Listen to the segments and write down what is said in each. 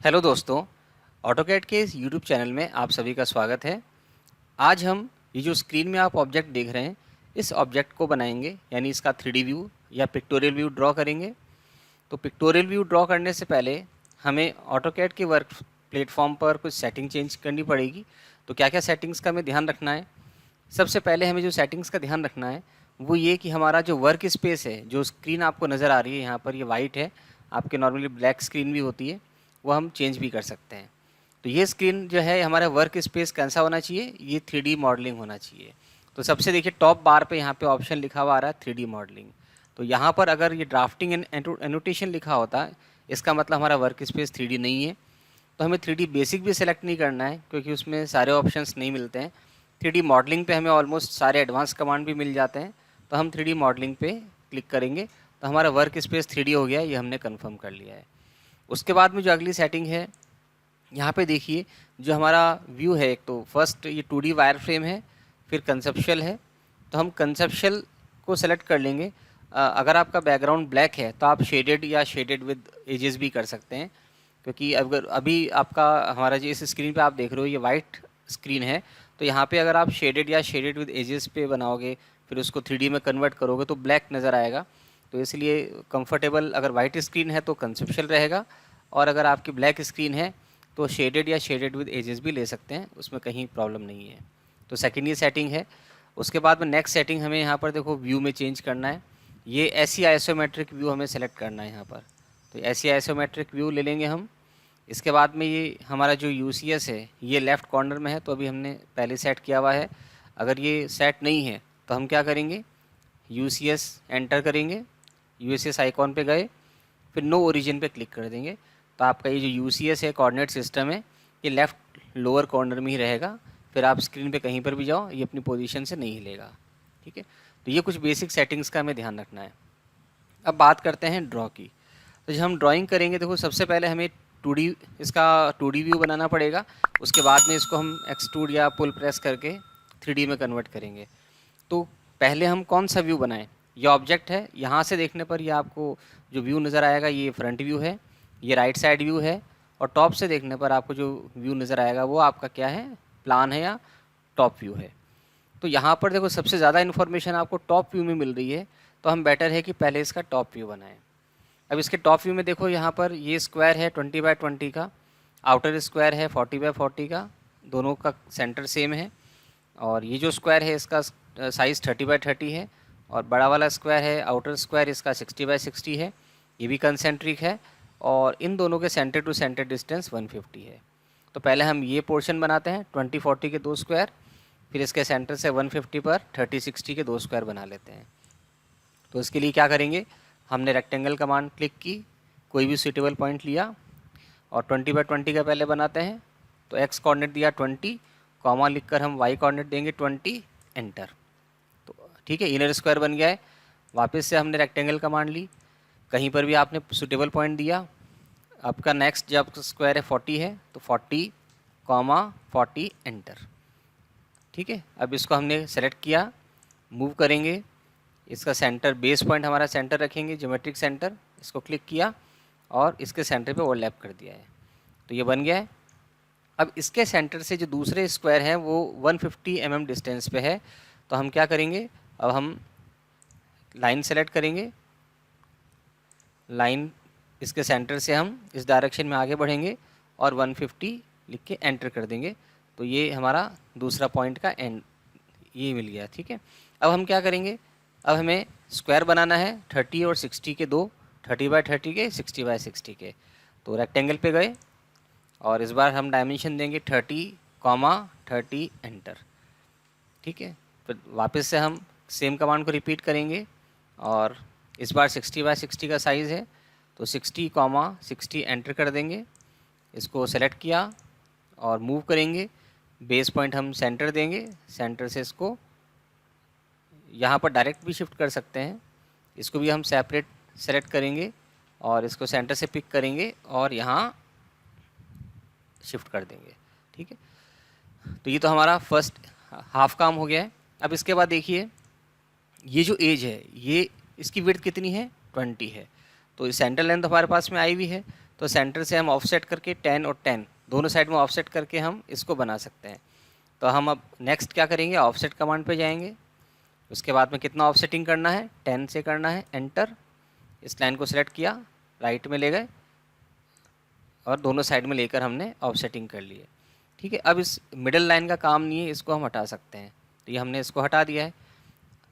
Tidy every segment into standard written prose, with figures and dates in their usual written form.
Hello दोस्तों, AutoCAD के इस यूट्यूब चैनल में आप सभी का स्वागत है। आज हम ये जो स्क्रीन में आप ऑब्जेक्ट देख रहे हैं, इस ऑब्जेक्ट को बनाएंगे, यानी इसका 3D व्यू या पिक्टोरियल व्यू ड्रॉ करेंगे। तो पिक्टोरियल व्यू ड्रॉ करने से पहले हमें ऑटोकैड के वर्क प्लेटफॉर्म पर कुछ सेटिंग चेंज करनी पड़ेगी। तो क्या क्या सेटिंग्स का हमें ध्यान रखना है? सबसे पहले हमें जो सेटिंग्स का ध्यान रखना है वो ये कि हमारा जो वर्क स्पेस है, जो स्क्रीन आपको नज़र आ रही है यहाँ पर, ये वाइट है। आपके नॉर्मली ब्लैक स्क्रीन भी होती है, वो हम चेंज भी कर सकते हैं। तो ये स्क्रीन जो है, हमारा वर्क स्पेस कैसा होना चाहिए? ये 3D मॉडलिंग होना चाहिए। तो सबसे देखिए टॉप बार पे यहाँ पे ऑप्शन लिखा हुआ आ रहा है 3D मॉडलिंग। तो यहाँ पर अगर ये ड्राफ्टिंग एंड एनोटेशन लिखा होता, इसका मतलब हमारा वर्क स्पेस 3D नहीं है। तो हमें 3D बेसिक भी सिलेक्ट नहीं करना है, क्योंकि उसमें सारे ऑप्शंस नहीं मिलते हैं। 3D मॉडलिंग पे हमें ऑलमोस्ट सारे एडवांस कमांड भी मिल जाते हैं। तो हम 3D मॉडलिंग पे क्लिक करेंगे तो हमारा वर्क स्पेस 3D हो गया, ये हमने कंफर्म कर लिया है। उसके बाद में जो अगली सेटिंग है, यहाँ पे देखिए जो हमारा व्यू है, एक तो फर्स्ट ये 2D वायर फ्रेम है, फिर कंसेप्शुअल है। तो हम कंसेप्शुअल को सेलेक्ट कर लेंगे। अगर आपका बैकग्राउंड ब्लैक है तो आप शेडेड या शेडेड विद एजेस भी कर सकते हैं, क्योंकि अगर अभी आपका हमारा जो इस स्क्रीन पे आप देख रहे हो ये वाइट स्क्रीन है। तो यहाँ पे अगर आप शेडेड या शेडेड विद एजेस पे बनाओगे, फिर उसको 3D में कन्वर्ट करोगे तो ब्लैक नज़र आएगा। तो इसलिए कंफर्टेबल अगर वाइट स्क्रीन है तो कंसेप्शुअल रहेगा, और अगर आपकी ब्लैक स्क्रीन है तो शेडेड या शेडेड विद एजेस भी ले सकते हैं, उसमें कहीं प्रॉब्लम नहीं है। तो सेकेंड ये सेटिंग है। उसके बाद में नेक्स्ट सेटिंग हमें यहाँ पर देखो व्यू में चेंज करना है। ये ऐसी आइसोमेट्रिक व्यू हमें सेलेक्ट करना है यहाँ पर। तो ऐसी आइसोमेट्रिक व्यू ले लेंगे हम। इसके बाद में ये हमारा जो UCS है ये लेफ़्ट कॉर्नर में है, तो अभी हमने पहले सेट किया हुआ है। अगर ये सेट नहीं है तो हम क्या करेंगे, UCS एंटर करेंगे, UCS आइकॉन पे गए, फिर नो ओरिजिन पे क्लिक कर देंगे। तो आपका ये जो UCS है, कोऑर्डिनेट सिस्टम है, ये लेफ़्ट लोअर कॉर्नर में ही रहेगा। फिर आप स्क्रीन पे कहीं पर भी जाओ, ये अपनी पोजीशन से नहीं हिलेगा। ठीक है, तो ये कुछ बेसिक सेटिंग्स का हमें ध्यान रखना है। अब बात करते हैं ड्रॉ की। तो जब हम ड्राइंग करेंगे, देखो सबसे पहले हमें 2D इसका 2D व्यू बनाना पड़ेगा। उसके बाद में इसको हम एक्सट्रूड या पुल प्रेस करके 3D में कन्वर्ट करेंगे। तो पहले हम कौन सा व्यू बनाएं? ये ऑब्जेक्ट है, यहाँ से देखने पर ये आपको जो व्यू नज़र आएगा ये फ्रंट व्यू है, ये राइट साइड व्यू है। और टॉप से देखने पर आपको जो व्यू नज़र आएगा वो आपका क्या है, प्लान है या टॉप व्यू है। तो यहाँ पर देखो सबसे ज़्यादा इन्फॉर्मेशन आपको टॉप व्यू में मिल रही है, तो हम बेटर है कि पहले इसका टॉप व्यू बनाएं। अब इसके टॉप व्यू में देखो, यहाँ पर ये स्क्वायर है 20x20 का, आउटर स्क्वायर है 40x40 का, दोनों का सेंटर सेम है। और ये जो स्क्वायर है इसका साइज़ 30x30 है, और बड़ा वाला स्क्वायर है आउटर स्क्वायर, इसका 60x60 है, ये भी कंसेंट्रिक है। और इन दोनों के सेंटर टू सेंटर डिस्टेंस 150 है। तो पहले हम ये पोर्शन बनाते हैं 20x40 के दो स्क्वायर, फिर इसके सेंटर से 150 पर 30x60 के दो स्क्वायर बना लेते हैं। तो इसके लिए क्या करेंगे, हमने रेक्टेंगल कमांड क्लिक की, कोई भी सूटेबल पॉइंट लिया और 20x20 का पहले बनाते हैं। तो एक्स कोऑर्डिनेट दिया 20, कॉमा लिखकर हम वाई कोऑर्डिनेट देंगे 20, एंटर। तो ठीक है, इनर स्क्वायर बन गया है। वापस से हमने रेक्टेंगल कमांड ली, कहीं पर भी आपने सूटेबल पॉइंट दिया। आपका नेक्स्ट जब स्क्वायर है 40 है, तो 40, कॉमा 40, एंटर। ठीक है, अब इसको हमने सेलेक्ट किया, मूव करेंगे, इसका सेंटर बेस पॉइंट हमारा सेंटर रखेंगे, ज्योमेट्रिक सेंटर, इसको क्लिक किया और इसके सेंटर पे ओवरलैप कर दिया है। तो ये बन गया है। अब इसके सेंटर से जो दूसरे स्क्वायर हैं वो 150 mm डिस्टेंस पे है। तो हम क्या करेंगे, अब हम लाइन सेलेक्ट करेंगे, लाइन इसके सेंटर से हम इस डायरेक्शन में आगे बढ़ेंगे और 150 लिख के एंटर कर देंगे। तो ये हमारा दूसरा पॉइंट का एंड ये मिल गया। ठीक है, अब हम क्या करेंगे, अब हमें स्क्वायर बनाना है 30 और 60 के दो, 30x30 के, 60x60 के। तो रेक्टेंगल पे गए और इस बार हम डायमेंशन देंगे 30, कॉमा 30, एंटर। ठीक है, फिर वापस से हम सेम कमांड को रिपीट करेंगे और इस बार 60x60 का साइज़ है, तो 60, कॉमा 60, एंटर कर देंगे। इसको सेलेक्ट किया और मूव करेंगे, बेस पॉइंट हम सेंटर देंगे, सेंटर से इसको यहाँ पर डायरेक्ट भी शिफ्ट कर सकते हैं। इसको भी हम सेपरेट सेलेक्ट करेंगे और इसको सेंटर से पिक करेंगे और यहाँ शिफ्ट कर देंगे। ठीक है, तो ये तो हमारा फर्स्ट हाफ काम हो गया है। अब इसके बाद देखिए ये जो एज है, ये इसकी विड्थ कितनी है, 20 है। तो सेंटर लेंथ हमारे पास में आई हुई है, तो सेंटर से हम ऑफसेट करके 10 और 10 दोनों साइड में ऑफसेट करके हम इसको बना सकते हैं। तो हम अब नेक्स्ट क्या करेंगे, ऑफसेट कमांड पे जाएंगे। उसके बाद में कितना ऑफसेटिंग करना है, 10 से करना है, एंटर। इस लाइन को सिलेक्ट किया, राइट में ले गए और दोनों साइड में लेकर हमने ऑफसेटिंग कर ली है। ठीक है, अब इस मिडल लाइन का काम नहीं है, इसको हम हटा सकते हैं। तो ये हमने इसको हटा दिया है।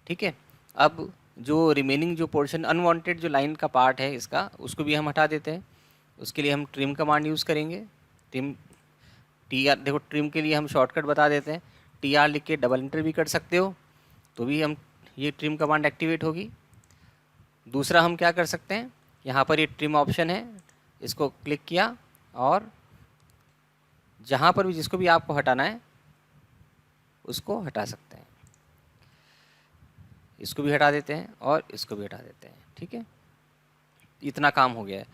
ठीक है, अब जो रिमेनिंग जो पोर्शन अनवांटेड जो लाइन का पार्ट है इसका, उसको भी हम हटा देते हैं। उसके लिए हम ट्रिम कमांड यूज़ करेंगे। ट्रिम TR, देखो ट्रिम के लिए हम शॉर्टकट बता देते हैं, TR लिख के डबल एंटर भी कर सकते हो तो भी हम ये ट्रिम कमांड एक्टिवेट होगी। दूसरा हम क्या कर सकते हैं, यहाँ पर ये ट्रिम ऑप्शन है, इसको क्लिक किया और जहाँ पर भी जिसको भी आपको हटाना है उसको हटा सकते हैं। इसको भी हटा देते हैं और इसको भी हटा देते हैं। ठीक है, इतना काम हो गया है।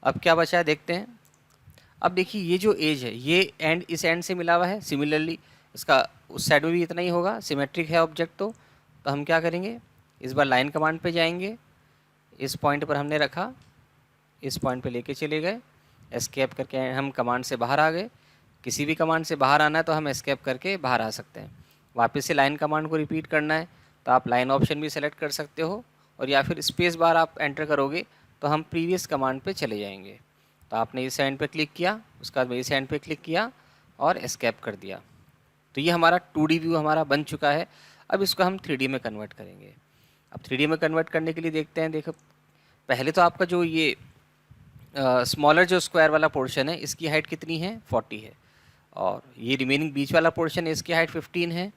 अब क्या बचा है देखते हैं। अब देखिए ये जो एज है ये एंड इस एंड से मिला हुआ है, सिमिलरली इसका उस साइड में भी इतना ही होगा, सिमेट्रिक है ऑब्जेक्ट। तो हम क्या करेंगे, इस बार लाइन कमांड पे जाएंगे, इस पॉइंट पर हमने रखा, इस पॉइंट पे लेके चले गए, एस्केप करके हम कमांड से बाहर आ गए। किसी भी कमांड से बाहर आना है तो हम एस्केप करके बाहर आ सकते हैं। वापस से लाइन कमांड को रिपीट करना है तो आप लाइन ऑप्शन भी सेलेक्ट कर सकते हो, और या फिर स्पेस बार आप एंटर करोगे तो हम प्रीवियस कमांड पे चले जाएंगे। तो आपने इस एंड पे क्लिक किया, उसके बाद में इस एंड पे क्लिक किया और एस्केप कर दिया। तो ये हमारा 2D व्यू हमारा बन चुका है। अब इसको हम 3D में कन्वर्ट करेंगे। अब 3D में कन्वर्ट करने के लिए देखते हैं, देखो पहले तो आपका जो ये स्मॉलर जो स्क्वायर वाला पोर्शन है इसकी हाइट कितनी है, 40 है, और ये रिमेनिंग बीच वाला पोर्शन है इसकी हाइट 15 है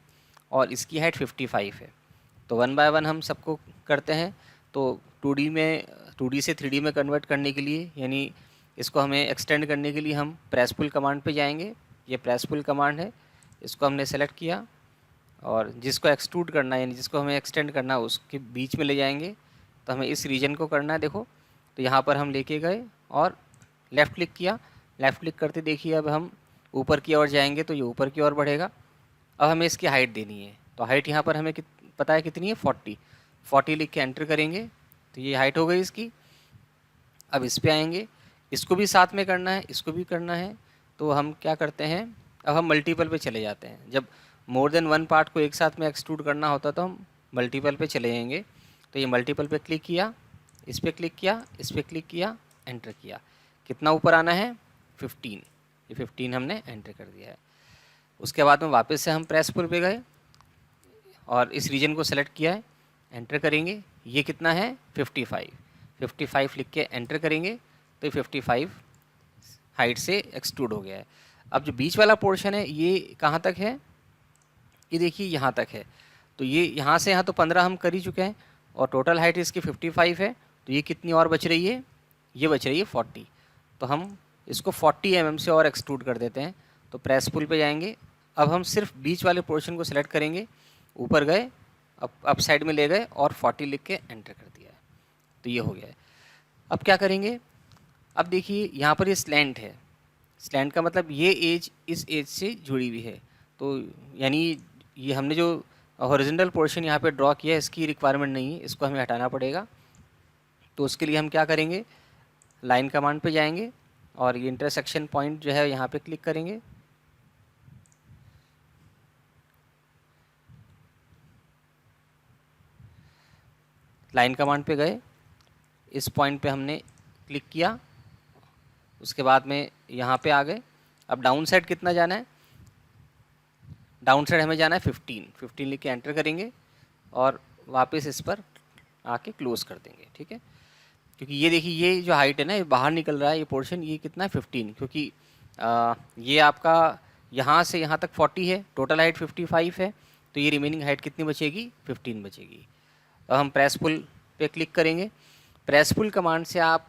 और इसकी हाइट 55 है। तो 1 बाय 1 हम सबको करते हैं। तो 2D से 3D में कन्वर्ट करने के लिए, यानी इसको हमें एक्सटेंड करने के लिए हम प्रेस पुल कमांड पे जाएंगे। ये प्रेस पुल कमांड है, इसको हमने सेलेक्ट किया और जिसको एक्सट्रूड करना है यानी जिसको हमें एक्सटेंड करना है उसके बीच में ले जाएंगे। तो हमें इस रीजन को करना है। देखो तो यहाँ पर हम लेके गए और लेफ़्ट क्लिक किया, लेफ़्ट क्लिक करते देखिए अब हम ऊपर की ओर जाएंगे तो ये ऊपर की ओर बढ़ेगा। अब हमें इसकी हाइट देनी है, तो हाइट यहाँ पर हमें पता है कितनी है, 40 लिख के एंटर करेंगे तो ये हाइट हो गई इसकी। अब इस पे आएंगे, इसको भी साथ में करना है, इसको भी करना है। तो हम क्या करते हैं, अब हम मल्टीपल पे चले जाते हैं। जब मोर देन 1 पार्ट को एक साथ में एक्सट्रूड करना होता तो हम मल्टीपल पे चले जाएंगे। तो ये मल्टीपल पे क्लिक किया, इस पर क्लिक किया, इस पर क्लिक किया, एंटर किया। कितना ऊपर आना है, 15। ये 15 हमने एंटर कर दिया है। उसके बाद में वापस से हम प्रेस पुल पे गए और इस रीजन को सेलेक्ट किया है, एंटर करेंगे। ये कितना है, 55 लिख के एंटर करेंगे तो 55 हाइट से एक्सट्रूड हो गया है। अब जो बीच वाला पोर्शन है ये कहाँ तक है, ये देखिए यहाँ तक है। तो ये यहाँ से यहाँ तो 15 हम कर ही चुके हैं और टोटल हाइट इसकी 55 है। तो ये कितनी और बच रही है, ये बच रही है 40। तो हम इसको 40 mm से और एक्सट्रूड कर देते हैं। तो प्रेस पुल पे जाएंगे, अब हम सिर्फ बीच वाले पोर्शन को सिलेक्ट करेंगे, ऊपर गए, अप साइड में ले गए और 40 लिख के एंटर कर दिया है। तो ये हो गया है। अब क्या करेंगे, अब देखिए यहाँ पर ये स्लैंट है, स्लैंट का मतलब ये एज इस एज से जुड़ी हुई है। तो यानी ये हमने जो हॉरिजॉन्टल पोर्शन यहाँ पे ड्रॉ किया है इसकी रिक्वायरमेंट नहीं है, इसको हमें हटाना पड़ेगा। तो उसके लिए हम क्या करेंगे, लाइन कमांड पे जाएंगे और ये इंटरसेक्शन पॉइंट जो है यहाँ पे क्लिक करेंगे। लाइन कमांड पे गए, इस पॉइंट पे हमने क्लिक किया, उसके बाद में यहाँ पे आ गए। अब डाउन साइड कितना जाना है, डाउन साइड हमें जाना है 15 लिख के एंटर करेंगे और वापस इस पर आके क्लोज कर देंगे। ठीक है, क्योंकि ये देखिए ये जो हाइट है ना ये बाहर निकल रहा है, ये पोर्शन ये कितना है 15, क्योंकि ये आपका यहाँ से यहाँ तक 40 है, टोटल हाइट 55 है। तो ये रिमेनिंग हाइट कितनी बचेगी, 15 बचेगी। अब हम प्रेस पुल पे क्लिक करेंगे। प्रेस पुल कमांड से आप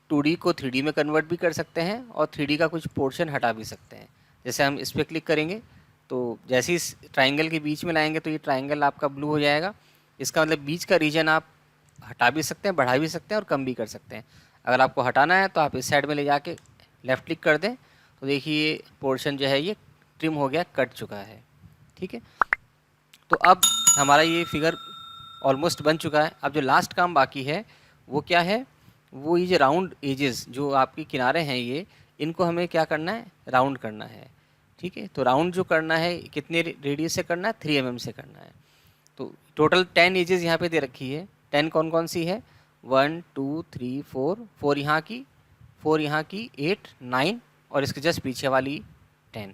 2D को 3D में कन्वर्ट भी कर सकते हैं और 3D का कुछ पोर्शन हटा भी सकते हैं। जैसे हम इस पर क्लिक करेंगे तो जैसे ही इस ट्राइंगल के बीच में लाएंगे तो ये ट्राइंगल आपका ब्लू हो जाएगा। इसका मतलब बीच का रीजन आप हटा भी सकते हैं, बढ़ा भी सकते हैं और कम भी कर सकते हैं। अगर आपको हटाना है तो आप इस साइड में ले जाके लेफ़्ट क्लिक कर दें तो देखिए ये पोर्शन जो है ये ट्रिम हो गया, कट चुका है। ठीक है, तो अब हमारा ये फिगर ऑलमोस्ट बन चुका है। अब जो लास्ट काम बाकी है वो क्या है, वो ये जो राउंड एजेस जो आपके किनारे हैं ये, इनको हमें क्या करना है, राउंड करना है। ठीक है, तो राउंड जो करना है कितने रेडियस से करना है, 3 mm से करना है। तो टोटल 10 एजेस यहाँ पे दे रखी है। 10 कौन कौन सी है, 1 2 3 4, 4 यहाँ की, 4 यहाँ की, 8 9 और इसके जस्ट पीछे वाली 10।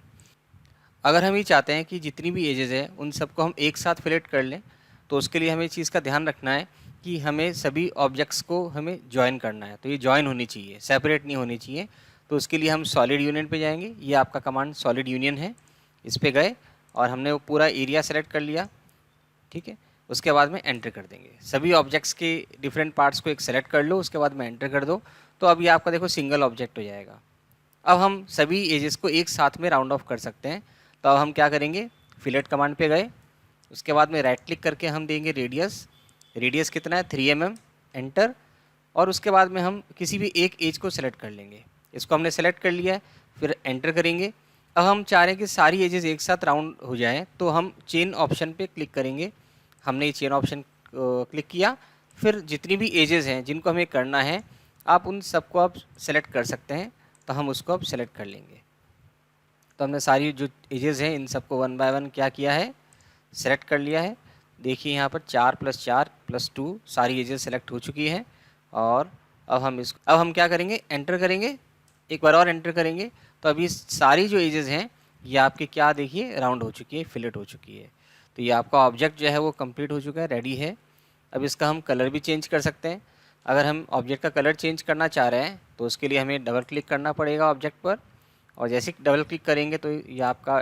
अगर हम ये चाहते हैं कि जितनी भी एजेस हैं उन सबको हम एक साथ फिलेट कर लें, तो उसके लिए हमें इस चीज़ का ध्यान रखना है कि हमें सभी ऑब्जेक्ट्स को हमें जॉइन करना है। तो ये जॉइन होनी चाहिए, सेपरेट नहीं होनी चाहिए। तो उसके लिए हम सॉलिड यूनियन पे जाएंगे। ये आपका कमांड सॉलिड यूनियन है, इस पे गए और हमने वो पूरा एरिया सेलेक्ट कर लिया। ठीक है, उसके बाद में एंटर कर देंगे। सभी ऑब्जेक्ट्स के डिफरेंट पार्ट्स को एक सेलेक्ट कर लो, उसके बाद में एंटर कर दो। तो अब ये आपका देखो सिंगल ऑब्जेक्ट हो जाएगा। अब हम सभी एजेस को एक साथ में राउंड ऑफ कर सकते हैं। तो अब हम क्या करेंगे, फिलेट कमांड पे गए, उसके बाद में राइट क्लिक करके हम देंगे रेडियस। रेडियस कितना है, 3 mm, एंटर। और उसके बाद में हम किसी भी एक एज को सेलेक्ट कर लेंगे। इसको हमने सेलेक्ट कर लिया है, फिर एंटर करेंगे। अब हम चाह रहे हैं कि सारी एजेस एक साथ राउंड हो जाएं, तो हम चेन ऑप्शन पे क्लिक करेंगे। हमने ये चेन ऑप्शन क्लिक किया, फिर जितनी भी एजेस हैं जिनको हमें करना है, आप उन सबको आप सेलेक्ट कर सकते हैं। तो हम उसको अब सेलेक्ट कर लेंगे। तो हमने सारी जो एजेस हैं इन सबको 1 बाय 1 क्या किया है, सेलेक्ट कर लिया है। देखिए यहाँ पर 4 + 4 + 2 सारी एजेस सेलेक्ट हो चुकी हैं। और अब हम क्या करेंगे, एंटर करेंगे, एक बार और एंटर करेंगे। तो अभी सारी जो एजेस हैं ये आपके क्या देखिए राउंड हो चुकी है, फिलेट हो चुकी है। तो ये आपका ऑब्जेक्ट जो है वो कंप्लीट हो चुका है, रेडी है। अब इसका हम कलर भी चेंज कर सकते हैं। अगर हम ऑब्जेक्ट का कलर चेंज करना चाह रहे हैं तो उसके लिए हमें डबल क्लिक करना पड़ेगा ऑब्जेक्ट पर, और जैसे ही डबल क्लिक करेंगे तो ये आपका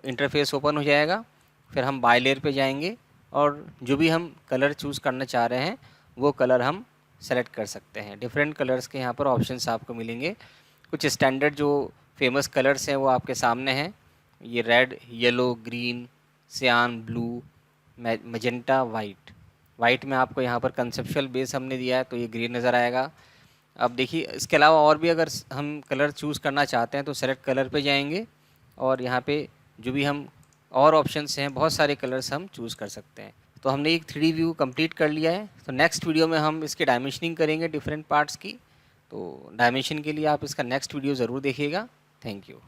इंटरफेस ओपन हो जाएगा। फिर हम बाय लेयर पे जाएंगे और जो भी हम कलर चूज़ करना चाह रहे हैं वो कलर हम सेलेक्ट कर सकते हैं। डिफरेंट कलर्स के यहाँ पर ऑप्शंस आपको मिलेंगे। कुछ स्टैंडर्ड जो फेमस कलर्स हैं वो आपके सामने हैं। ये रेड, येलो, ग्रीन, सियान, ब्लू, मैजेंटा, वाइट। वाइट में आपको यहाँ पर कंसेप्चुअल बेस हमने दिया है तो ये ग्रीन नज़र आएगा। अब देखिए इसके अलावा और भी अगर हम कलर चूज़ करना चाहते हैं तो सेलेक्ट कलर पे जाएंगे और यहाँ पे जो भी हम और ऑप्शंस हैं, बहुत सारे कलर्स हम चूज़ कर सकते हैं। तो हमने एक 3D व्यू कंप्लीट कर लिया है। तो नेक्स्ट वीडियो में हम इसकी डायमेंशनिंग करेंगे डिफरेंट पार्ट्स की। तो डायमेंशन के लिए आप इसका नेक्स्ट वीडियो ज़रूर देखिएगा। Thank you.